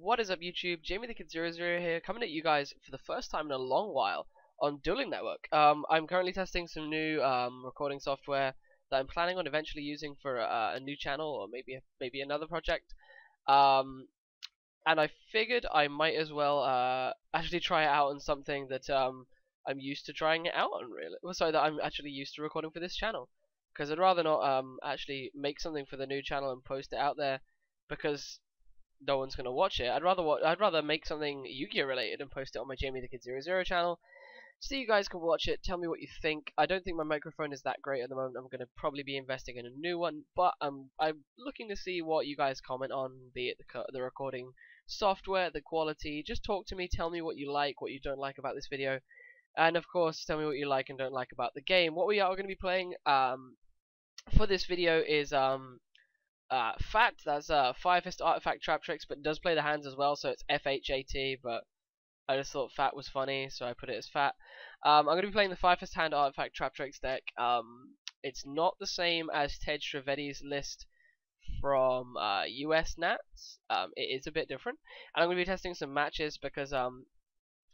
What is up, YouTube? Jamie the Kid 00 here, coming at you guys for the first time in a long while on Dueling Network. I'm currently testing some new recording software that I'm planning on eventually using for a new channel or maybe another project. And I figured I might as well actually try it out on something that I'm used to trying it out on, really. So that I'm actually used to recording for this channel, because I'd rather not actually make something for the new channel and post it out there because no one's gonna watch it. I'd rather make something Yu-Gi-Oh related and post it on my Jamie the Kid 00 channel, so you guys can watch it. Tell me what you think. I don't think my microphone is that great at the moment. I'm gonna probably be investing in a new one, but I'm looking to see what you guys comment on, be it the recording software, the quality. Just talk to me. Tell me what you like, what you don't like about this video, and of course, tell me what you like and don't like about the game. What we are going to be playing for this video is h.a.t. That's 5-fist artifact Traptrix, but it does play the hands as well, so it's h.a.t. But I just thought h.a.t. was funny, so I put it as h.a.t. I'm going to be playing the 5-fist hand artifact Traptrix deck. It's not the same as Ted Stravetti's list from US Nats. It is a bit different, and I'm going to be testing some matches because I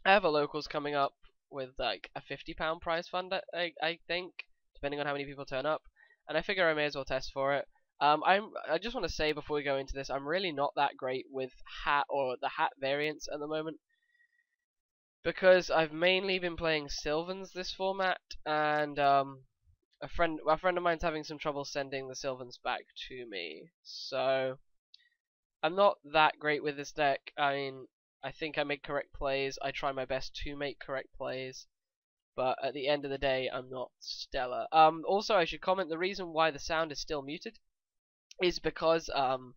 have a locals coming up with like a £50 prize fund, I think, depending on how many people turn up, and I figure I may as well test for it. I just want to say before we go into this, I'm really not that great with h.a.t. or the h.a.t. variants at the moment, because I've mainly been playing Sylvans this format, and a friend of mine's having some trouble sending the Sylvans back to me, so I'm not that great with this deck. I mean, I think I make correct plays. I try my best to make correct plays, but at the end of the day, I'm not stellar. Also, I should comment, the reason why the sound is still muted is because on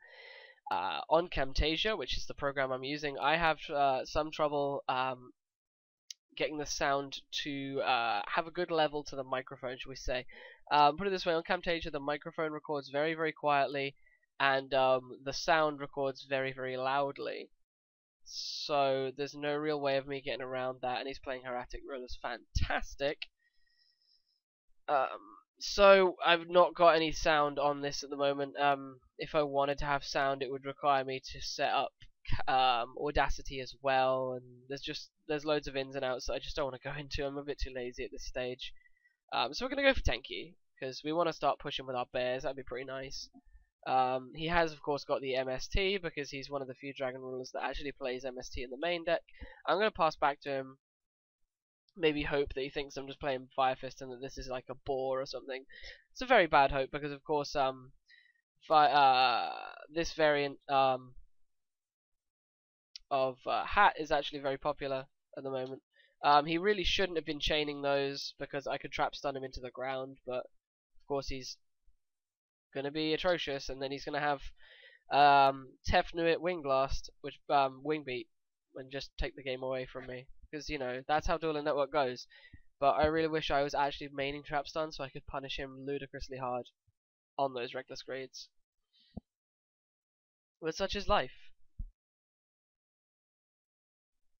Camtasia, which is the program I'm using, I have some trouble getting the sound to have a good level to the microphone, shall we say. Put it this way, on Camtasia the microphone records very, very quietly, and the sound records very, very loudly. So there's no real way of me getting around that, and he's playing Hieratic Rulers, fantastic. So I've not got any sound on this at the moment. If I wanted to have sound, it would require me to set up Audacity as well, and there's loads of ins and outs that I just don't want to go into. I'm a bit too lazy at this stage. So we're gonna go for Tenki because we want to start pushing with our bears. That'd be pretty nice. He has of course got the MST because he's one of the few Dragon Rulers that actually plays MST in the main deck. I'm gonna pass back to him. Maybe hope that he thinks I'm just playing Fire Fist and that this is like a bore or something. It's a very bad hope because of course this variant of h.a.t. is actually very popular at the moment. He really shouldn't have been chaining those because I could trap stun him into the ground, but of course he's gonna be atrocious, and then he's gonna have Tefnuit Wing Blast, which Wing Beat, and just take the game away from me. Because, you know, that's how Dueling Network goes. But I really wish I was actually maining Trap Stun so I could punish him ludicrously hard on those reckless grades. But such is life.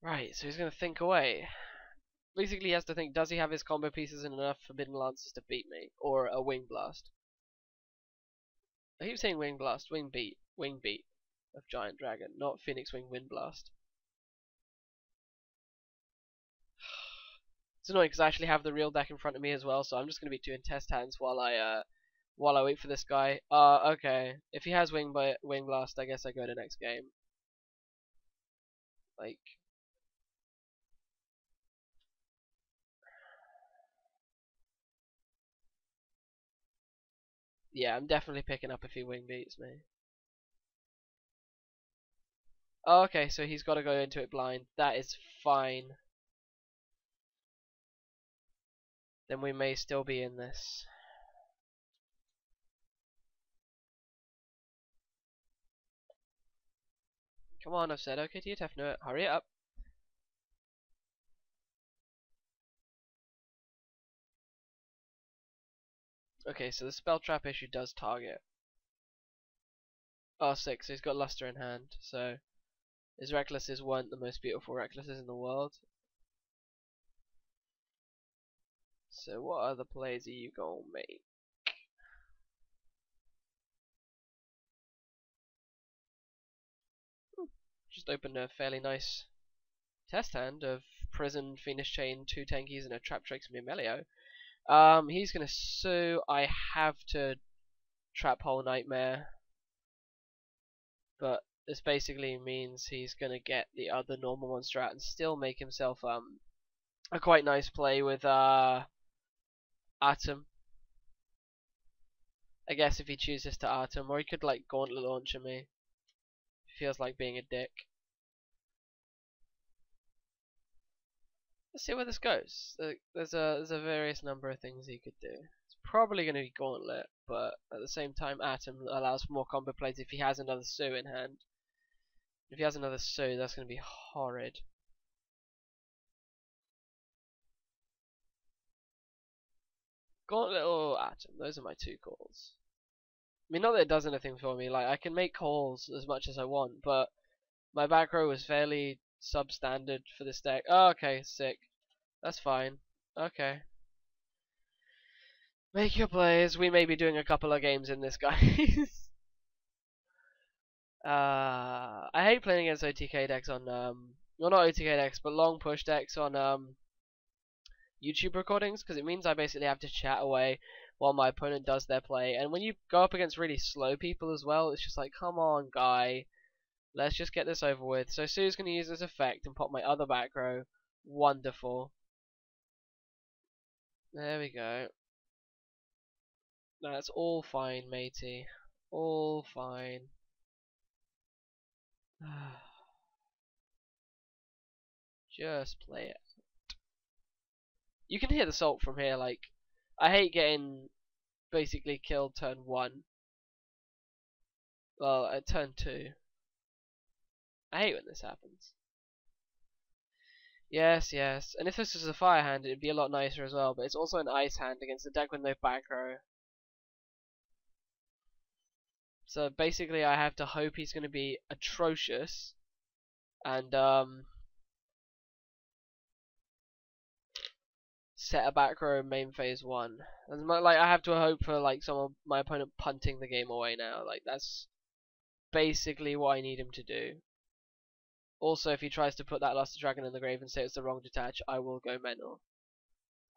Right, so he's going to think away. Basically, he has to think, does he have his combo pieces and enough Forbidden Lances to beat me? Or a Wing Blast? I keep saying Wing Blast, Wing Beat of Giant Dragon, not Phoenix Wing Wind Blast. It's annoying because I actually have the real deck in front of me as well, so I'm just going to be doing test hands while I wait for this guy. Okay. If he has Wing Blast, I guess I go to next game. Like, yeah, I'm definitely picking up if he Wing Beats me. Okay, so he's got to go into it blind. That is fine. Then we may still be in this. Come on, I've said okay to you, Tefnuit. Hurry it up. Okay, so the spell trap issue does target. Oh, 6, so he's got Luster in hand, so his Recklesses weren't the most beautiful Recklesses in the world. So what other plays are you gonna make? just opened a fairly nice test hand of Prison, Phoenix Chain, 2 Tankies, and a Traptrix Memelio. He's gonna sue. I have to Trap Hole Nightmare, but this basically means he's gonna get the other normal monster out and still make himself a quite nice play with Atom. I guess if he chooses to Atom, or he could like Gauntlet Launcher me. Feels like being a dick. Let's see where this goes. There's a various number of things he could do. It's probably going to be Gauntlet, but at the same time, Atom allows for more combo plays if he has another Sue in hand. If he has another Sue, that's going to be horrid. Gauntlet or Atom, those are my 2 calls. I mean, not that it does anything for me. Like, I can make calls as much as I want, but my back row was fairly substandard for this deck. Oh, okay, sick. That's fine. Okay. Make your plays. We may be doing a couple of games in this, guys. I hate playing against OTK decks on well, not OTK decks, but long push decks on YouTube recordings, because it means I basically have to chat away while my opponent does their play. And when you go up against really slow people as well, it's just like, come on, guy, let's just get this over with. So Sue's going to use this effect and pop my other back row. Wonderful. There we go. That's all fine, matey. All fine. Just play it. You can hear the salt from here. Like, I hate getting basically killed turn 1. Well, at turn 2. I hate when this happens. Yes, yes. And if this was a fire hand, it'd be a lot nicer as well. But it's also an ice hand against a deck with no back row. So basically, I have to hope he's going to be atrocious. And set a back row main phase 1. And like, I have to hope for like my opponent punting the game away now. Like, that's basically what I need him to do. Also, if he tries to put that Luster Dragon in the grave and say it's the wrong detach, I will go mental.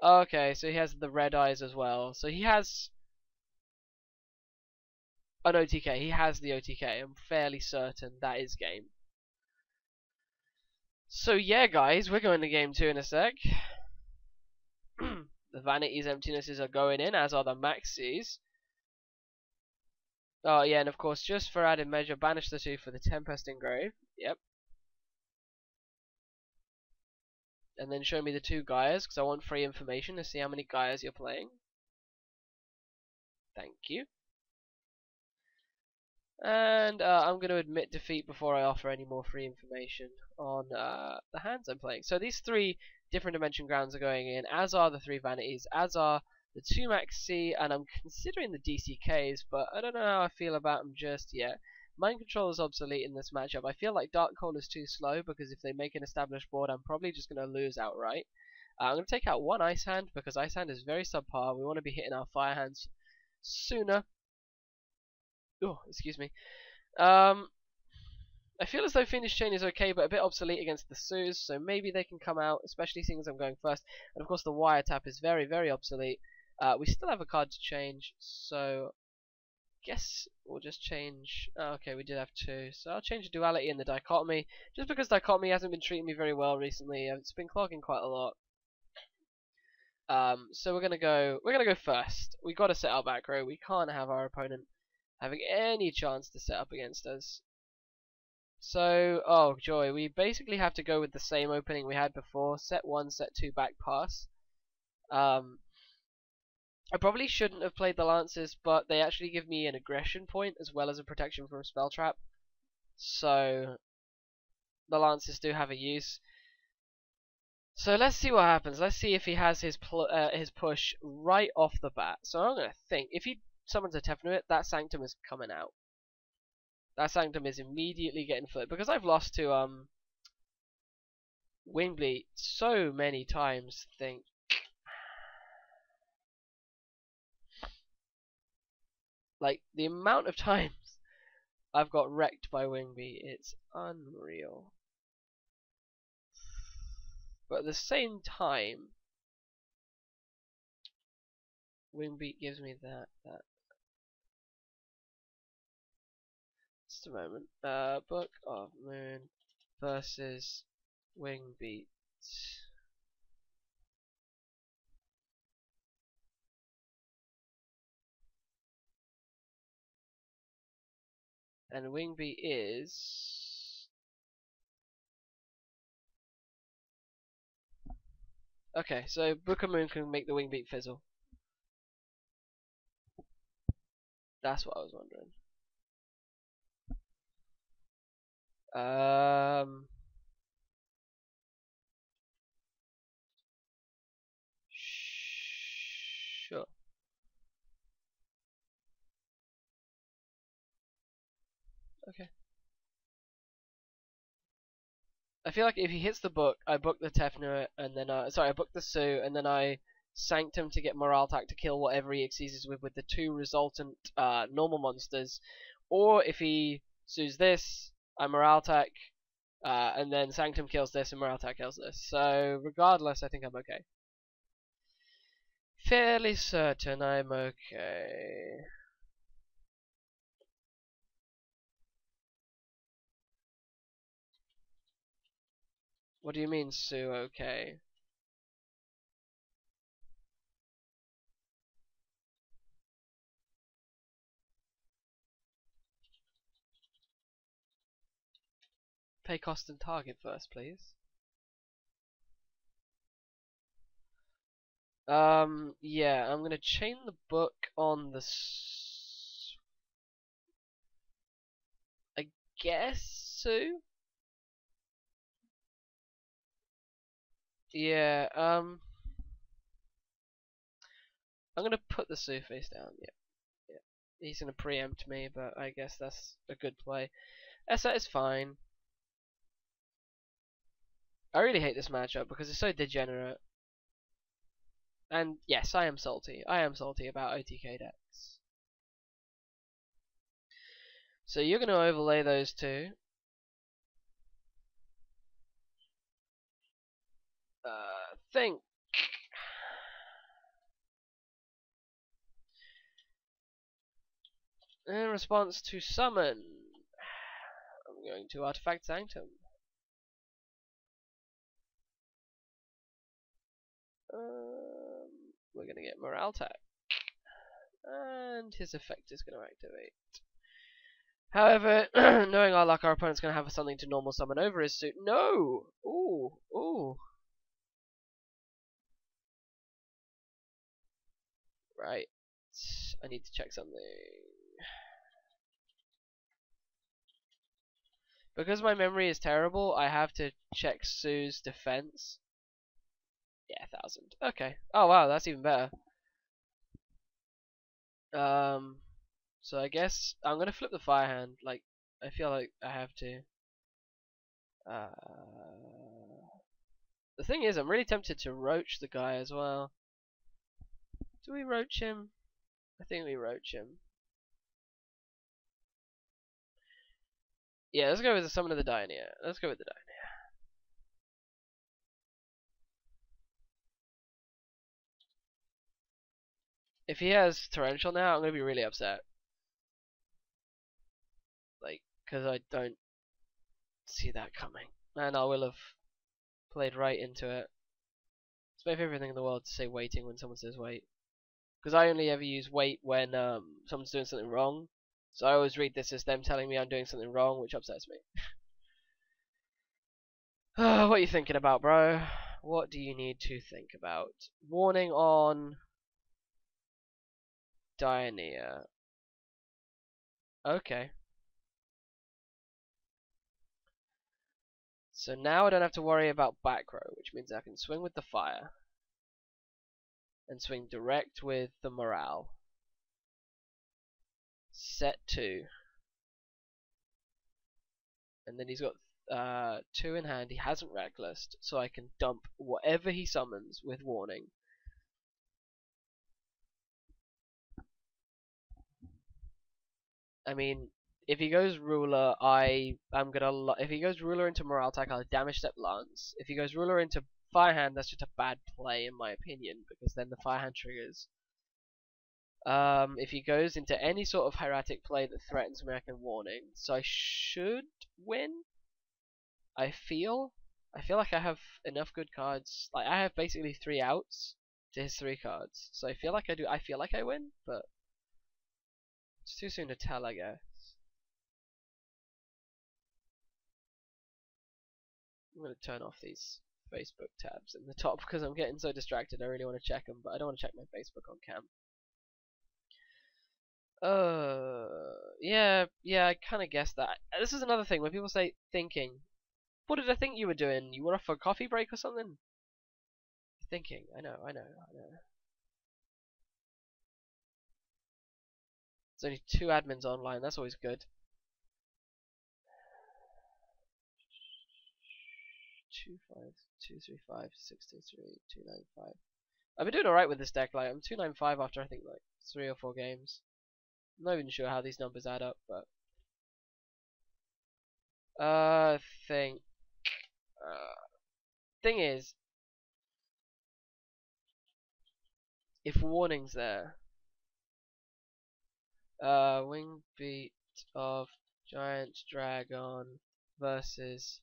Okay, so he has the red eyes as well. So he has an OTK. He has the OTK. I'm fairly certain that is game. So yeah, guys, we're going to game 2 in a sec. The Vanities, Emptinesses are going in, as are the Maxis. Oh yeah, and of course, just for added measure, banish the 2 for the Tempest Engrave. Yep. And then show me the 2 Gaias, because I want free information to see how many Gaias you're playing. Thank you. And I'm going to admit defeat before I offer any more free information on the hands I'm playing. So these 3 different dimension grounds are going in, as are the 3 Vanities, as are the 2 Max C, and I'm considering the DCKs, but I don't know how I feel about them just yet. Mind Control is obsolete in this matchup. I feel like Dark Hole is too slow, because if they make an established board, I'm probably just going to lose outright. I'm going to take out 1 Ice Hand, because Ice Hand is very subpar. We want to be hitting our Fire Hands sooner. Oh, excuse me. I feel as though Phoenix Chain is okay, but a bit obsolete against the Sues, so maybe they can come out, especially seeing as I'm going first. And of course the Wire Tap is very, very obsolete. We still have a card to change, so guess we'll just change. Oh, okay, we did have 2, so I'll change the Duality and the Dichotomy, just because Dichotomy hasn't been treating me very well recently. It's been clogging quite a lot. So we're gonna go first. We got to set our back row. We can't have our opponent having any chance to set up against us. So, oh joy, we basically have to go with the same opening we had before. Set 1, set 2, back pass. I probably shouldn't have played the Lances, but they actually give me an aggression point as well as a protection from Spell Trap. So, the Lances do have a use. So let's see what happens. Let's see if he has his push right off the bat. So I'm going to think, if he summons a Tefnuit, that Sanctum is coming out. That Sanctum is immediately getting flipped, because I've lost to Windbleed so many times. Think like the amount of times I've got wrecked by Wingbeat. It's unreal. But at the same time, Wingbeat gives me that. Just a moment. Book of Moon versus Wingbeat. And Wingbeat is... Okay, so Book of Moon can make the Wingbeat fizzle. That's what I was wondering. Sure. Okay. I feel like if he hits the book, I book the Tefnuit, and then I book the Sue, and then I Sanctum to get Morale Attack to kill whatever he exceeds with the two resultant normal monsters. Or if he Sues this, I Morale Attack, and then Sanctum kills this, and Morale Attack kills this. So regardless, I think I'm okay. Fairly certain I'm okay. What do you mean, Sue? Okay. Pay cost and target first, please. Yeah, I'm gonna chain the book on the. I guess Sue. Yeah. I'm gonna put the Sue face down. Yeah. Yeah. He's gonna preempt me, but I guess that's a good play. Essa is fine. I really hate this matchup because it's so degenerate. And yes, I am salty. I am salty about OTK decks. So you're going to overlay those two. Think. In response to summon, I'm going to Artifact Sanctum. We're going to get Morale Attack. And his effect is going to activate. However, knowing our luck, our opponent's going to have something to normal summon over his suit. No! Ooh, ooh. Right. I need to check something. Because my memory is terrible, I have to check Sue's defense. Yeah, 1,000. Okay. Oh wow, that's even better. So I guess I'm gonna flip the fire hand. Like, I feel like I have to. The thing is, I'm really tempted to roach the guy as well. Do we roach him? I think we roach him. Yeah, let's go with the summon of the Dioneer. Let's go with the Dioneer. If he has Torrential now, I'm gonna be really upset. Like, because I don't see that coming. And I will have played right into it. It's my favorite thing in the world to say waiting when someone says wait. Because I only ever use wait when someone's doing something wrong. So I always read this as them telling me I'm doing something wrong, which upsets me. What are you thinking about, bro? What do you need to think about? Warning on Dioneer. Okay. So now I don't have to worry about back row, which means I can swing with the fire. And swing direct with the morale. Set 2. And then he's got 2 in hand. He hasn't reckless, so I can dump whatever he summons with warning. I mean, if he goes ruler, I am gonna. If he goes ruler into morale attack, I'll damage step lance. If he goes ruler into fire hand, that's just a bad play in my opinion, because then the fire hand triggers. If he goes into any sort of hieratic play that threatens me, I can warning. So I should win. I feel. I feel like I have enough good cards. Like I have basically 3 outs to his 3 cards. So I feel like I do. I feel like I win, but it's too soon to tell, I guess. I'm gonna turn off these Facebook tabs in the top because I'm getting so distracted. I really want to check them, but I don't want to check my Facebook on cam. Yeah, I kind of guessed that. This is another thing when people say thinking. What did I think you were doing? You were off for a coffee break or something? Thinking. I know. There's only 2 admins online. That's always good. 25235 I've been doing alright with this deck. Like I'm 295 after I think like 3 or 4 games. I'm not even sure how these numbers add up, but think thing is, if warning's there, wing beat of giant dragon versus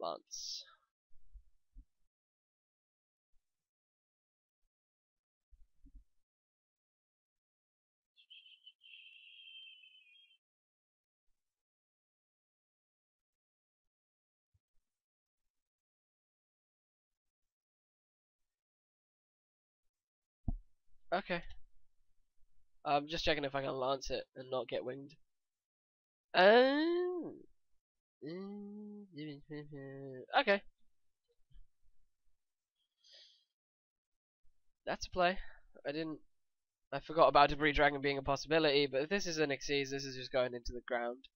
lance. Okay. I'm just checking if I can lance it and not get winged. Oh. Okay. That's a play. I forgot about Debris Dragon being a possibility, but if this is an Xyz, this is just going into the ground.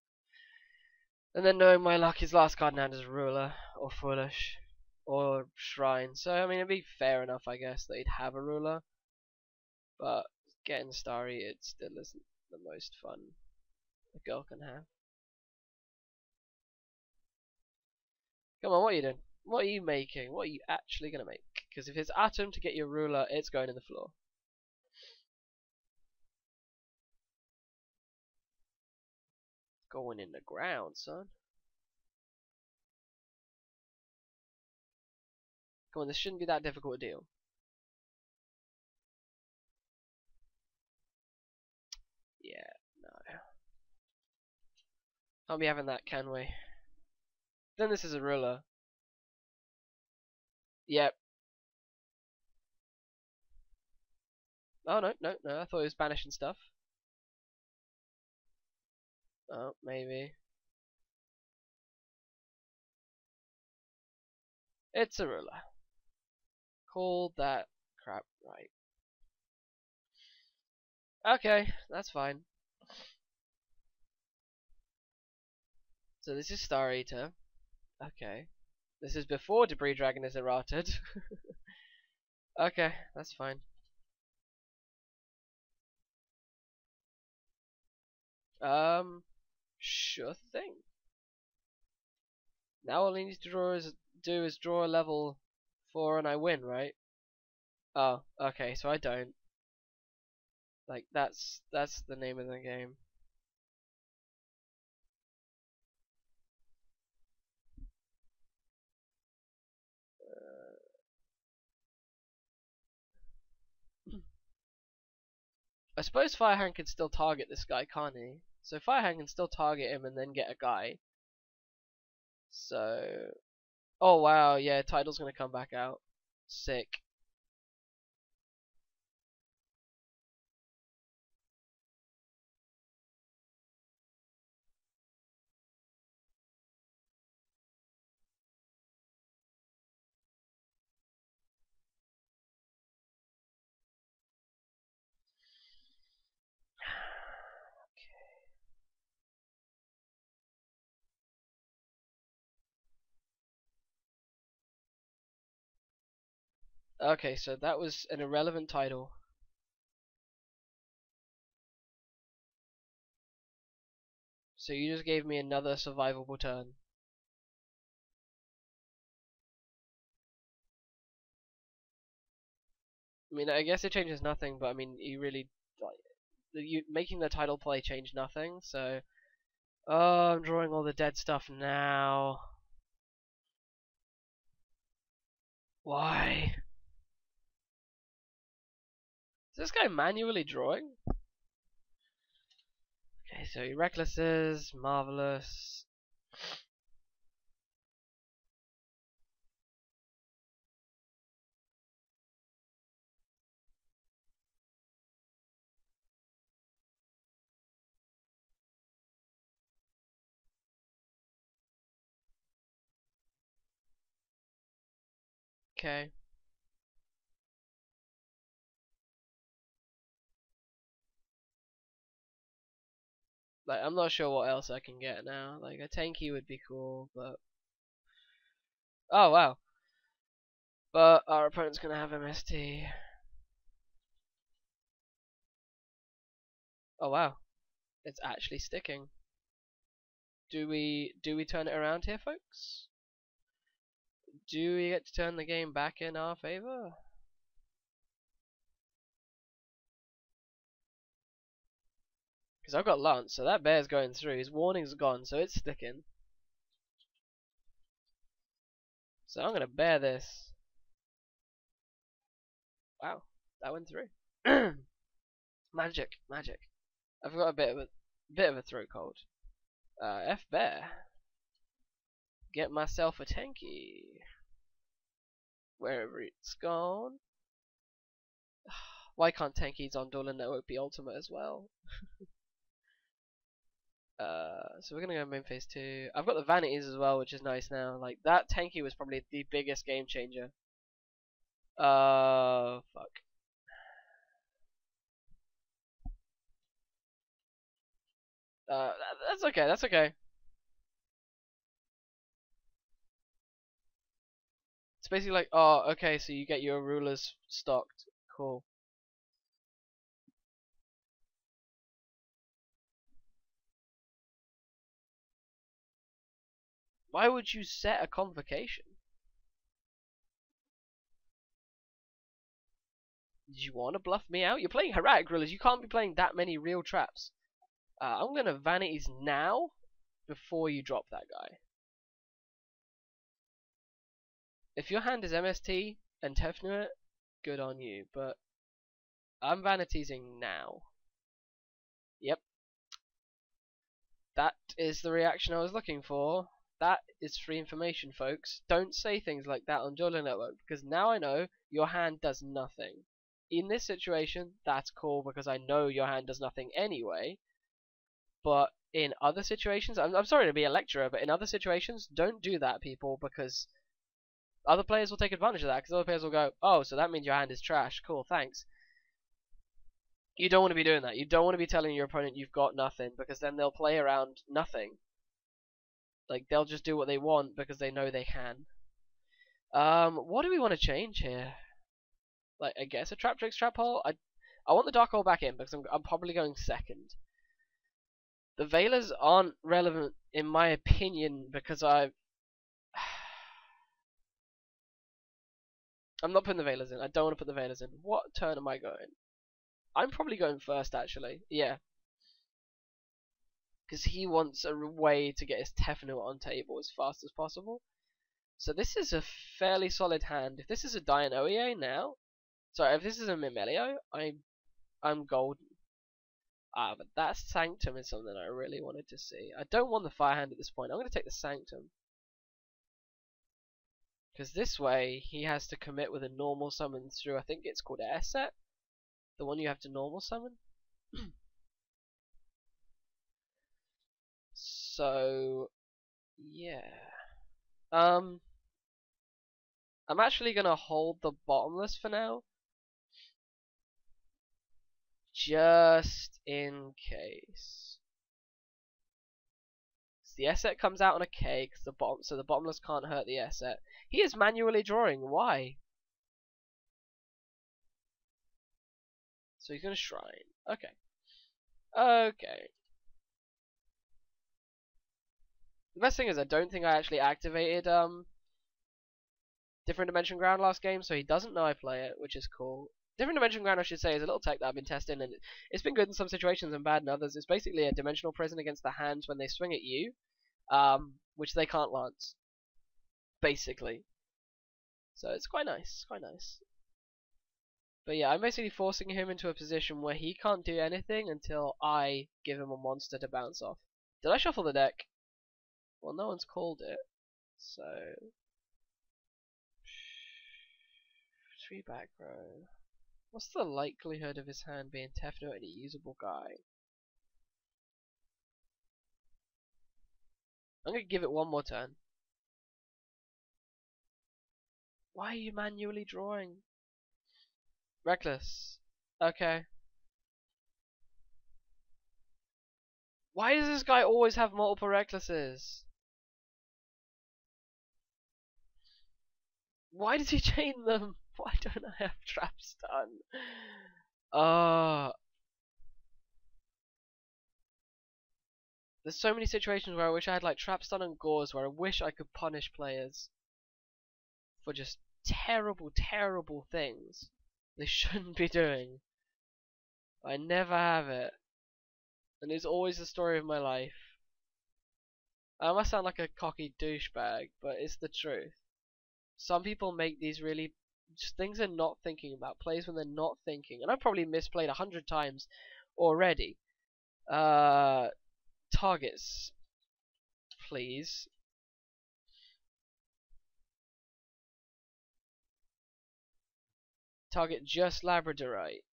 And then knowing my luck, his last card in hand is Ruler, or Foolish, or Shrine. So, I mean, it'd be fair enough, I guess, that he'd have a Ruler. But getting Starry, it still isn't the most fun a girl can have. Come on, what are you doing? What are you making? What are you actually going to make? Because if it's Atom to get your Ruler, it's going in the floor. Going in the ground, son. Come on, this shouldn't be that difficult a deal. Yeah, no. Can't be having that, can we? Then this is a Ruler. Yep. Oh, no. I thought it was banishing stuff. Oh, maybe. It's a Ruler. Call that crap right. Okay, that's fine. So this is Star Eater. Okay. This is before Debris Dragon is errated. Okay, that's fine. Sure thing. Now all I need to do is draw a level 4 and I win, right? Oh, okay, so I don't. Like that's the name of the game. I suppose Firehand can still target this guy, can't he? So Firehand can still target him and then get a guy. So, oh wow, yeah, Title's gonna come back out. Sick. Okay, so that was an irrelevant title. So you just gave me another survivable turn. I mean, I guess it changes nothing, but I mean, you really like you making the title play changed nothing. So, oh, I'm drawing all the dead stuff now. Why? Is this guy manually drawing? Okay, so he recklesses, marvelous. Okay. Like, I'm not sure what else I can get now. Like, a tanky would be cool, but... Oh, wow. But our opponent's gonna have MST. Oh, wow. It's actually sticking. Do we turn it around here, folks? Do we get to turn the game back in our favor? Because I've got Lance, so that bear's going through. His warning's gone, so it's sticking. So I'm gonna bear this. Wow, that went through. Magic, magic. I've got a bit of a throat cold. F bear. Get myself a tanky. Wherever it's gone. Why can't tankies on Dueling Network be ultimate as well? So we're gonna go main phase 2. I've got the vanities as well, which is nice now. Like, that tanky was probably the biggest game changer. Fuck. That's okay, that's okay. It's basically like, oh, okay, so you get your rulers stocked. Cool. Why would you set a convocation? Did you want to bluff me out? You're playing Heretic Rulers, you can't be playing that many real traps. I'm gonna vanities now before you drop that guy. If your hand is MST and Tefnuit, good on you, but I'm vanitiesing now. Yep. That is the reaction I was looking for. That is free information, folks. Don't say things like that on Dueling Network, because now I know your hand does nothing. In this situation, that's cool, because I know your hand does nothing anyway. But in other situations, I'm sorry to be a lecturer, but in other situations, don't do that, people, because other players will take advantage of that, because other players will go, oh, so that means your hand is trash. Cool, thanks. You don't want to be doing that. You don't want to be telling your opponent you've got nothing, because then they'll play around nothing. Like, they'll just do what they want because they know they can. What do we want to change here? Like, I guess a Traptrix trap hole? I want the dark hole back in because I'm probably going second. The Veilers aren't relevant in my opinion because I'm not putting the Veilers in. I don't want to put the Veilers in. What turn am I going? I'm probably going first, actually. Yeah. Because he wants a way to get his Tefnut on table as fast as possible. So this is a fairly solid hand. If this is a Dianoia now, sorry, if this is a Mimelio, I'm golden. But that Sanctum is something I really wanted to see. I don't want the Fire Hand at this point. I'm going to take the Sanctum. Because this way, he has to commit with a normal summon through, I think it's called h.a.t. The one you have to normal summon. So, yeah. I'm actually going to hold the Bottomless for now. Just in case. So the h.a.t comes out on a K, so the Bottomless can't hurt the h.a.t. He is manually drawing. Why? So he's going to Shrine. Okay. Okay. The best thing is I don't think I actually activated Different Dimension Ground last game, so he doesn't know I play it, which is cool. Different Dimension Ground, I should say, is a little tech that I've been testing, and it's been good in some situations and bad in others. It's basically a dimensional prison against the hands when they swing at you, which they can't lance, basically. So it's quite nice. It's quite nice. But yeah, I'm basically forcing him into a position where he can't do anything until I give him a monster to bounce off. Did I shuffle the deck? Well, no one's called it, so 3 back row. What's the likelihood of his hand being Tefno and a usable guy? I'm gonna give it one more turn. Why are you manually drawing? Reckless. Okay. Why does this guy always have multiple recklesses? Why does he chain them? Why don't I have trap stun? There's so many situations where I wish I had like trap stun and gauze where I wish I could punish players for just terrible, terrible things they shouldn't be doing. I never have it. And it's always the story of my life. I must sound like a cocky douchebag, but it's the truth. Some people make these really just things they're not thinking about, plays when they're not thinking, and I've probably misplayed 100 times already. Targets, please. Target just Labradorite.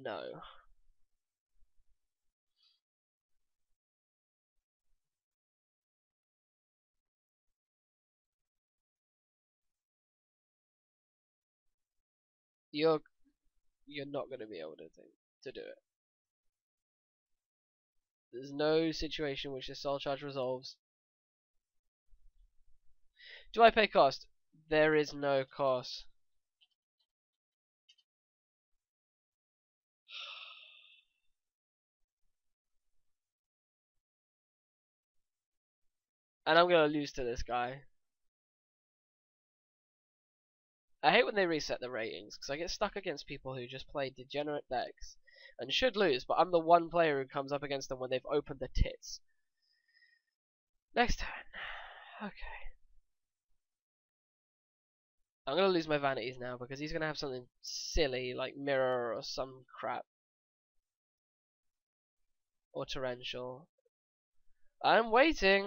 No. You're not going to be able to do it. There's no situation which the soul charge resolves. Do I pay cost? There is no cost. And I'm going to lose to this guy. I hate when they reset the ratings, because I get stuck against people who just play degenerate decks and should lose, but I'm the one player who comes up against them when they've opened the tits. Next turn. Okay. I'm going to lose my vanities now, because he's going to have something silly, like mirror or some crap. Or torrential. I'm waiting.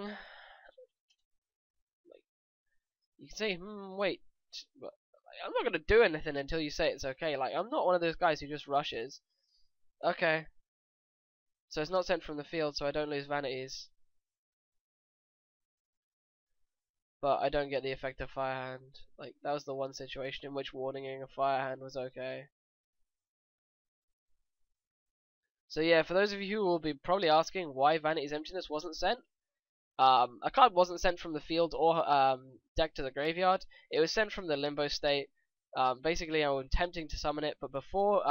You can say, wait, but I'm not gonna do anything until you say it's okay. Like, I'm not one of those guys who just rushes. Okay. So it's not sent from the field, so I don't lose vanities. But I don't get the effect of Fire Hand. Like, that was the one situation in which warninging a Fire Hand was okay. So yeah, for those of you who will be probably asking why Vanity's Emptiness wasn't sent, a card wasn't sent from the field or deck to the graveyard. It was sent from the limbo state. Basically, I was attempting to summon it, but before,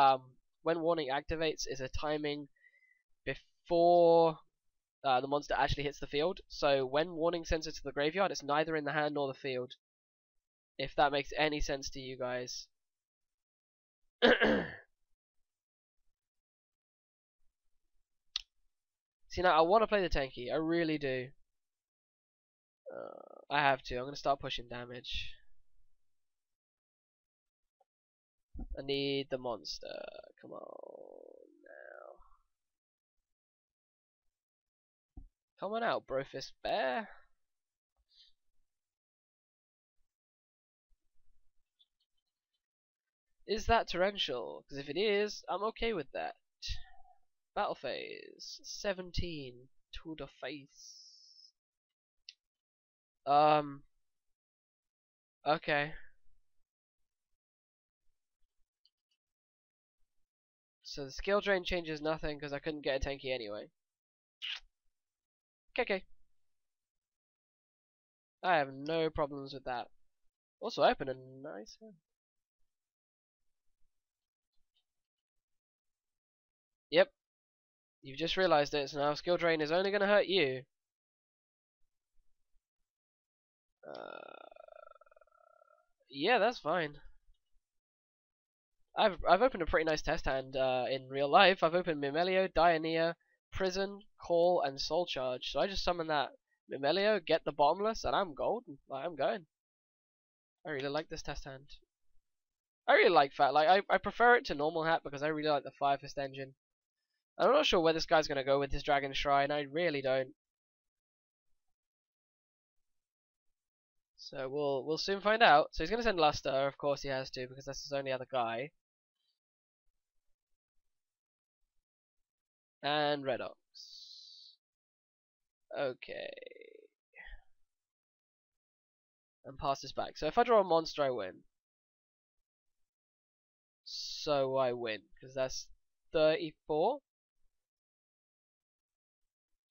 when warning activates, is a timing before the monster actually hits the field. So when warning sends it to the graveyard, it's neither in the hand nor the field. If that makes any sense to you guys. See, now I want to play the tanky. I really do. I have to. I'm going to start pushing damage. I need the monster. Come on now. Come on out, Brofist Bear. Is that torrential? Because if it is, I'm okay with that. Battle phase 17 to the face. Okay. So the skill drain changes nothing because I couldn't get a tanky anyway. Okay. I have no problems with that. Also, I opened a nice hand. Yep, you've just realised it, so now skill drain is only going to hurt you. Yeah, that's fine. I've opened a pretty nice test hand in real life. I've opened Mimelio, Dionea, Prison, Call, and Soul Charge. So I just summon that Mimelio, get the Bottomless, and I'm golden. Like, I'm going. I really like this test hand. I really like Fat. Like I prefer it to normal hat because I really like the Fire Fist engine. I'm not sure where this guy's gonna go with his Dragon Shrine. I really don't. So we'll soon find out. So he's gonna send Luster. Of course he has to because that's his only other guy. And Redox. Okay. And pass this back. So if I draw a monster, I win. So I win because that's 34.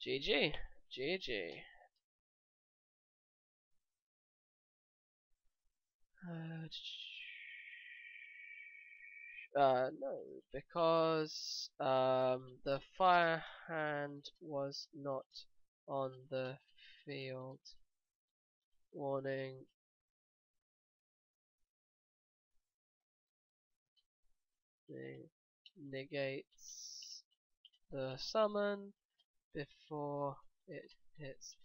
GG. GG. No, because the fire hand was not on the field. Warning. Negates the summon before it hits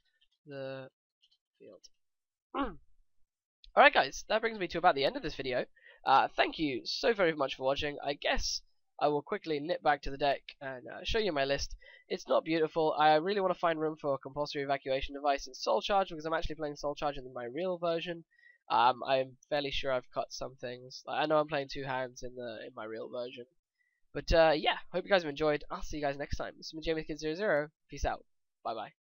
the field. Alright guys, that brings me to about the end of this video. Thank you so very much for watching. I guess I will quickly nip back to the deck and show you my list. It's not beautiful. I really want to find room for a compulsory evacuation device and Soul Charge because I'm actually playing Soul Charge in my real version. I'm fairly sure I've cut some things. I know I'm playing two hands in my real version. But yeah, hope you guys have enjoyed. I'll see you guys next time. This has been JamesKid00. Peace out. Bye bye.